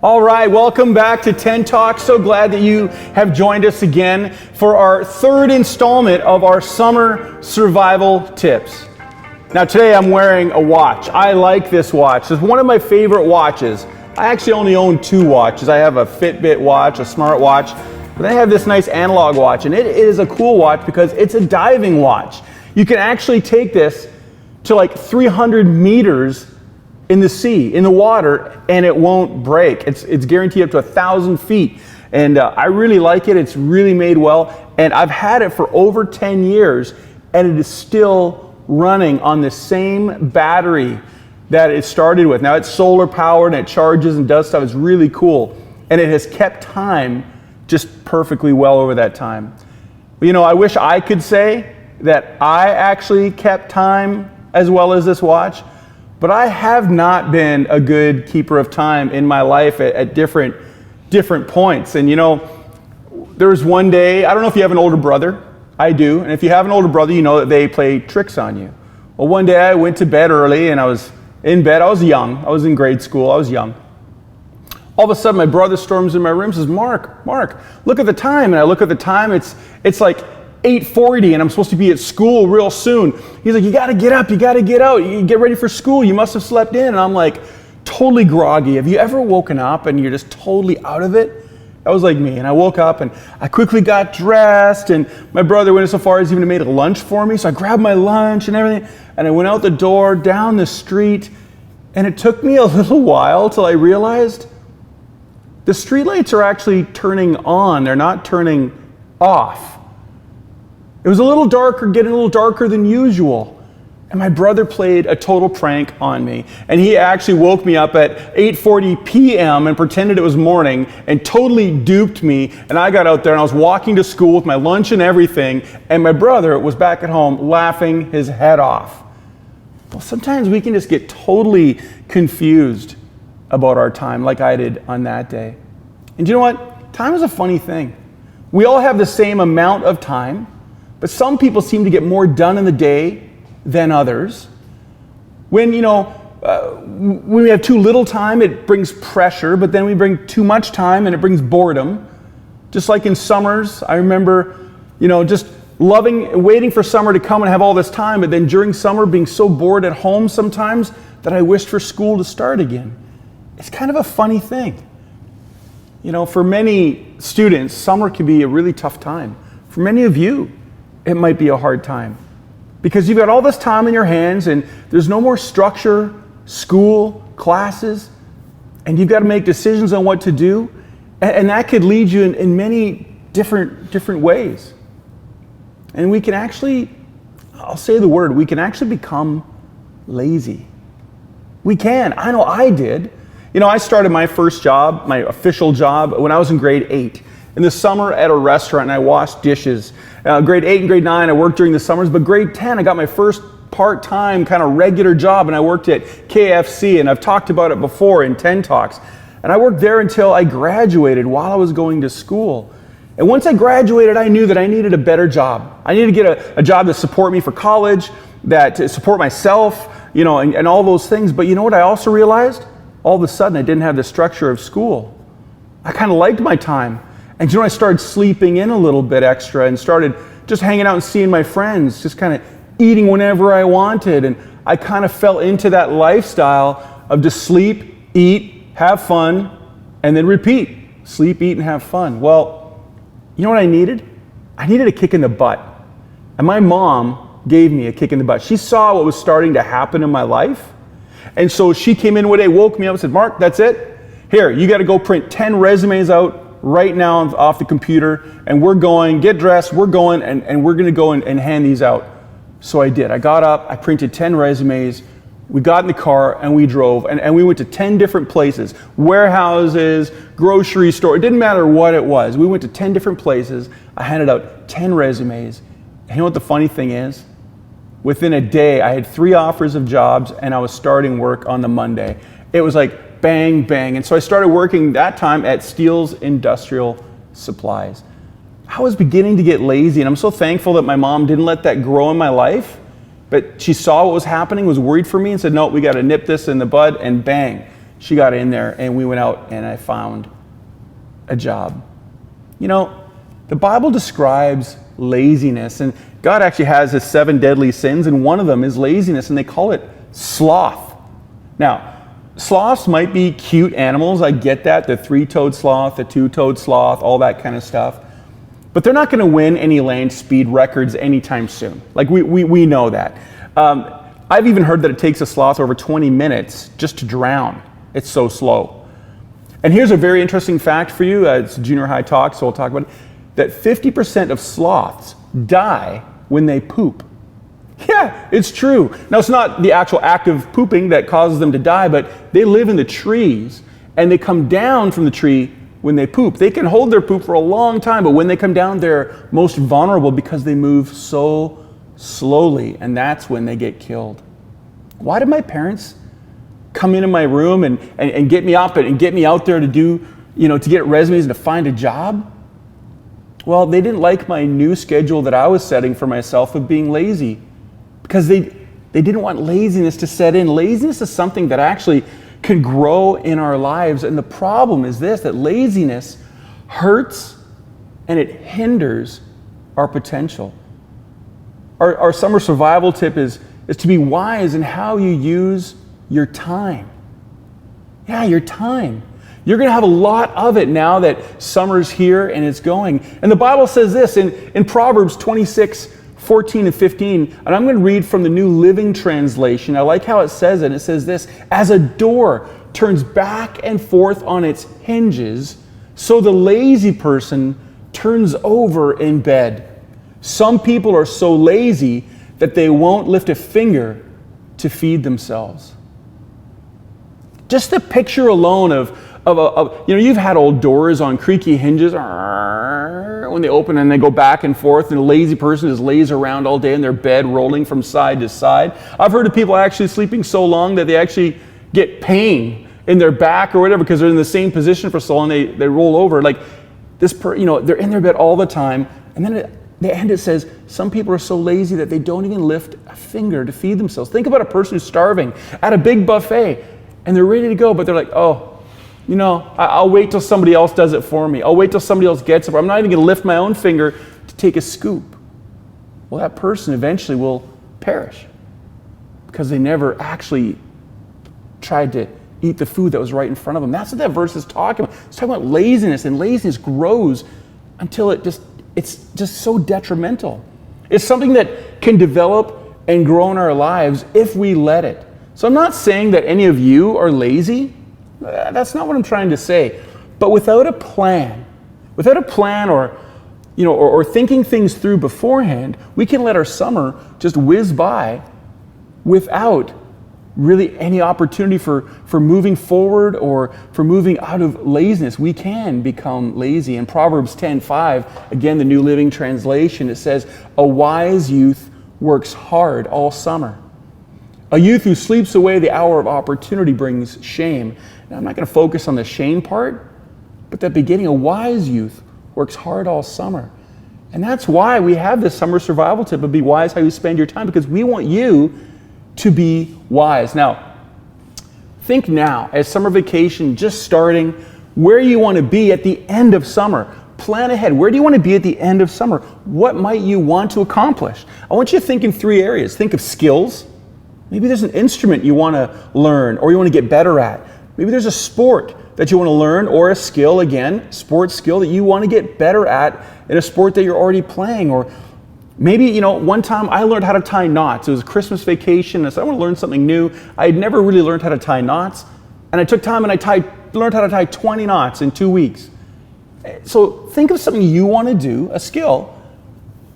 All right, welcome back to 10 Talks. So glad that you have joined us again for our third installment of our summer survival tips. Now today I'm wearing a watch. I like this watch. It's one of my favorite watches. I actually only own two watches. I have a Fitbit watch, a smart watch, but I have this nice analog watch, and it is a cool watch because it's a diving watch. You can actually take this to like 300 meters in the sea, in the water, and it won't break. It's guaranteed up to 1,000 feet. And I really like it. It's really made well. And I've had it for over 10 years, and it is still running on the same battery that it started with. Now it's solar powered and it charges and does stuff. It's really cool. And it has kept time just perfectly well over that time. But, you know, I wish I could say that I actually kept time as well as this watch. But I have not been a good keeper of time in my life at different points. And you know, there was one day, I don't know if you have an older brother. I do. And if you have an older brother, you know that they play tricks on you. Well, one day I went to bed early and I was in bed. I was young. I was in grade school. I was young. All of a sudden, my brother storms in my room and says, Mark, look at the time. And I look at the time. It's like 8:40 and I'm supposed to be at school real soon. He's like, you got to get up, you got to get out, you get ready for school, you must have slept in. And I'm like totally groggy. Have you ever woken up and you're just totally out of it? That was like me. And I woke up and I quickly got dressed, and my brother went so far as even made a lunch for me. So I grabbed my lunch and everything and I went out the door, down the street, and it took me a little while till I realized the streetlights are actually turning on. They're not turning off. It was a little darker, getting a little darker than usual. And my brother played a total prank on me. And he actually woke me up at 8:40 p.m. and pretended it was morning and totally duped me. And I got out there and I was walking to school with my lunch and everything. And my brother was back at home laughing his head off. Well, sometimes we can just get totally confused about our time like I did on that day. And you know what? Time is a funny thing. We all have the same amount of time. But some people seem to get more done in the day than others. When we have too little time, it brings pressure, but then we bring too much time and it brings boredom. Just like in summers, I remember, just waiting for summer to come and have all this time, but then during summer being so bored at home sometimes that I wished for school to start again. It's kind of a funny thing. For many students, summer can be a really tough time. For many of you, it might be a hard time because you've got all this time in your hands and there's no more structure, school, classes, and you've got to make decisions on what to do. And that could lead you in many different ways. And we can actually, I'll say the word, we can actually become lazy. We can. I know I did. I started my first job, my official job, when I was in grade 8. In the summer at a restaurant, and I washed dishes. Grade 8 and grade 9, I worked during the summers, but grade 10, I got my first part-time kind of regular job, and I worked at KFC, and I've talked about it before in 10 Talks. And I worked there until I graduated while I was going to school. And once I graduated, I knew that I needed a better job. I needed to get a job to support me for college, to support myself, and all those things. But you know what I also realized? All of a sudden, I didn't have the structure of school. I kind of liked my time. And I started sleeping in a little bit extra and started just hanging out and seeing my friends, just kind of eating whenever I wanted. And I kind of fell into that lifestyle of just sleep, eat, have fun, and then repeat. Sleep, eat, and have fun. Well, you know what I needed? I needed a kick in the butt. And my mom gave me a kick in the butt. She saw what was starting to happen in my life. And so she came in one day, woke me up and said, Mark, that's it. Here, you got to go print 10 resumes out right now off the computer, and we're going, get dressed, we're going, and we're going to go and hand these out. So I did. I got up, I printed 10 resumes, we got in the car, and we drove, and we went to 10 different places, warehouses, grocery store, it didn't matter what it was. We went to 10 different places, I handed out 10 resumes, and you know what the funny thing is? Within a day, I had 3 offers of jobs, and I was starting work on the Monday. It was like, bang, bang. And so I started working that time at Steele's Industrial Supplies. I was beginning to get lazy, and I'm so thankful that my mom didn't let that grow in my life, but she saw what was happening, was worried for me, and said, no, we got to nip this in the bud, and bang. she got in there and we went out and I found a job. You know, the Bible describes laziness, and God actually has his 7 deadly sins, and one of them is laziness, and they call it sloth. Now, sloths might be cute animals, I get that, the 3-toed sloth, the 2-toed sloth, all that kind of stuff. But they're not going to win any land speed records anytime soon. Like, we know that. I've even heard that it takes a sloth over 20 minutes just to drown. It's so slow. And here's a very interesting fact for you. It's junior high talk, so we'll talk about it. That 50% of sloths die when they poop. Yeah, it's true. Now, it's not the actual act of pooping that causes them to die, but they live in the trees, and they come down from the tree when they poop. They can hold their poop for a long time, but when they come down, they're most vulnerable because they move so slowly, and that's when they get killed. Why did my parents come into my room and get me up and get me out there to do, to get resumes and to find a job? Well, they didn't like my new schedule that I was setting for myself of being lazy, because they didn't want laziness to set in. Laziness is something that actually can grow in our lives, and the problem is this, that laziness hurts and it hinders our potential. Our summer survival tip is to be wise in how you use your time. Yeah, your time. You're going to have a lot of it now that summer's here and it's going. And the Bible says this in Proverbs 26:14 and 15, and I'm going to read from the New Living Translation. I like how it says it. It says this: as a door turns back and forth on its hinges, so the lazy person turns over in bed. Some people are so lazy that they won't lift a finger to feed themselves. Just the picture alone of you've had old doors on creaky hinges when they open and they go back and forth, and a lazy person just lays around all day in their bed rolling from side to side. I've heard of people actually sleeping so long that they actually get pain in their back or whatever because they're in the same position for so long they roll over. Like this, they're in their bed all the time, and then at the end it says some people are so lazy that they don't even lift a finger to feed themselves. Think about a person who's starving at a big buffet and they're ready to go, but they're like, I'll wait till somebody else does it for me. I'll wait till somebody else gets it. I'm not even going to lift my own finger to take a scoop. Well, that person eventually will perish because they never actually tried to eat the food that was right in front of them. That's what that verse is talking about. It's talking about laziness, and laziness grows until it's just so detrimental. It's something that can develop and grow in our lives if we let it. So I'm not saying that any of you are lazy. That's not what I'm trying to say. But without a plan or thinking things through beforehand, we can let our summer just whiz by without really any opportunity for moving forward or for moving out of laziness. We can become lazy. In Proverbs 10:5, again, the New Living Translation, it says, a wise youth works hard all summer. A youth who sleeps away the hour of opportunity brings shame. Now, I'm not going to focus on the shame part, but that beginning, a wise youth works hard all summer. And that's why we have this summer survival tip of be wise how you spend your time, because we want you to be wise. Now, think now, as summer vacation just starting, where you want to be at the end of summer. Plan ahead. Where do you want to be at the end of summer? What might you want to accomplish? I want you to think in 3 areas. Think of skills. Maybe there's an instrument you want to learn or you want to get better at. Maybe there's a sport that you want to learn, or a skill, again, sports skill that you want to get better at in a sport that you're already playing. Or maybe, one time I learned how to tie knots. It was a Christmas vacation, and I said, I want to learn something new. I had never really learned how to tie knots, and I took time and learned how to tie 20 knots in 2 weeks. So think of something you want to do, a skill,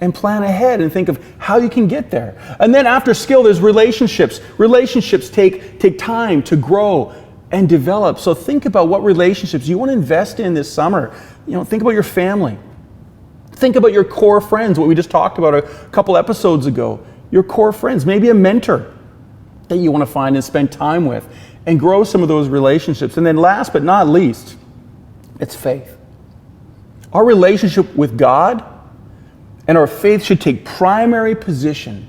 and plan ahead and think of how you can get there. And then after skill, there's relationships. Relationships take time to grow and develop. So think about what relationships you want to invest in this summer. Think about your family. Think about your core friends, what we just talked about a couple episodes ago. Your core friends, maybe a mentor that you want to find and spend time with and grow some of those relationships. And then last but not least, it's faith. Our relationship with God and our faith should take primary position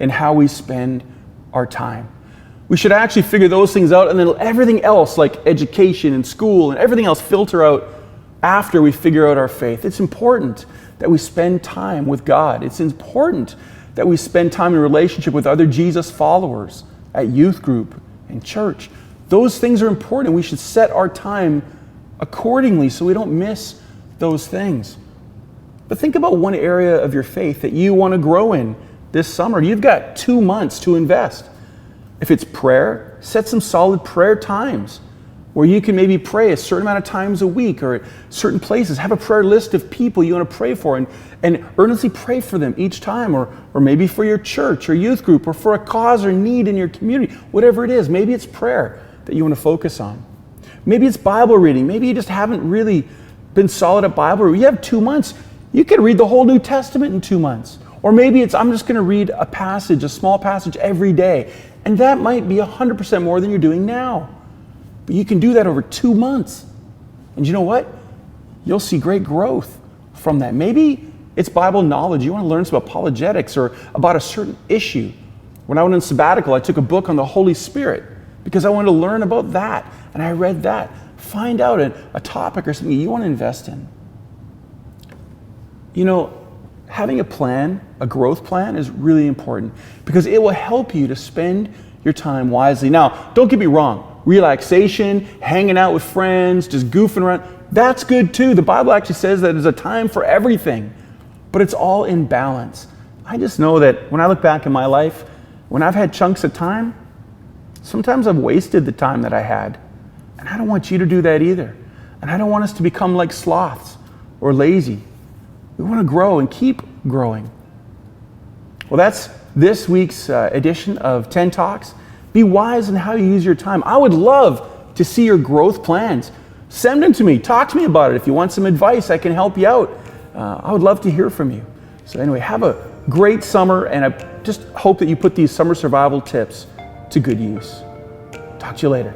in how we spend our time. We should actually figure those things out and then let everything else, like education and school and everything else, filter out after we figure out our faith. It's important that we spend time with God. It's important that we spend time in relationship with other Jesus followers at youth group and church. Those things are important. We should set our time accordingly so we don't miss those things. But think about one area of your faith that you want to grow in this summer. You've got 2 months to invest. If it's prayer, set some solid prayer times where you can maybe pray a certain amount of times a week or at certain places. Have a prayer list of people you want to pray for and earnestly pray for them each time, or maybe for your church or youth group or for a cause or need in your community. Whatever it is, maybe it's prayer that you want to focus on. Maybe it's Bible reading. Maybe you just haven't really been solid at Bible reading. You have 2 months. You could read the whole New Testament in 2 months. Or maybe it's, I'm just going to read a passage, a small passage every day. And that might be 100% more than you're doing now. But you can do that over 2 months. And you know what? You'll see great growth from that. Maybe it's Bible knowledge. You want to learn some apologetics or about a certain issue. When I went on sabbatical, I took a book on the Holy Spirit because I wanted to learn about that. And I read that. Find out a topic or something you want to invest in. You know, having a plan, a growth plan, is really important because it will help you to spend your time wisely. Now, don't get me wrong. Relaxation, hanging out with friends, just goofing around, that's good too. The Bible actually says that there's a time for everything, but it's all in balance. I just know that when I look back in my life, when I've had chunks of time, sometimes I've wasted the time that I had. And I don't want you to do that either. And I don't want us to become like sloths or lazy. We want to grow and keep growing. Well, that's this week's edition of 10 Talks. Be wise in how you use your time. I would love to see your growth plans. Send them to me. Talk to me about it. If you want some advice, I can help you out. I would love to hear from you. So anyway, have a great summer, and I just hope that you put these summer survival tips to good use. Talk to you later.